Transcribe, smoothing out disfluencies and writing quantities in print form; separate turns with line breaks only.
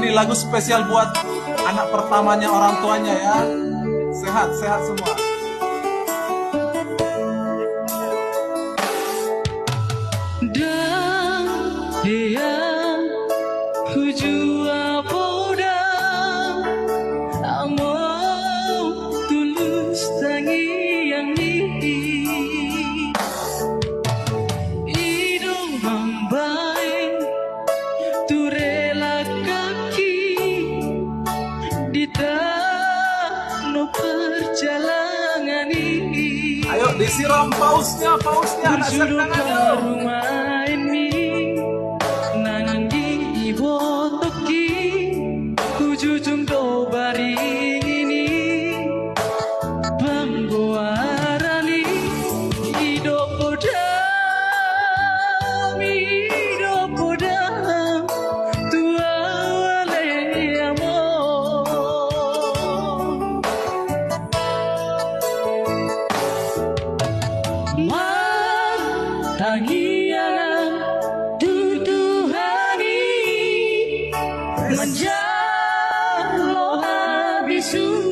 Ini lagu spesial buat anak pertamanya orang tuanya ya. Sehat-sehat semua.
Dan dia hujua poda amo tulus tangi yang ini hidung membaik turela kaki di tanah perjalanan ini.
Ayo disiram pausnya anak serkangannya.
Rumah ini nangi ibotoki kujujung do baring ini banggoarani hidup podam tua wale amor tangian tuduhani menjalo habisu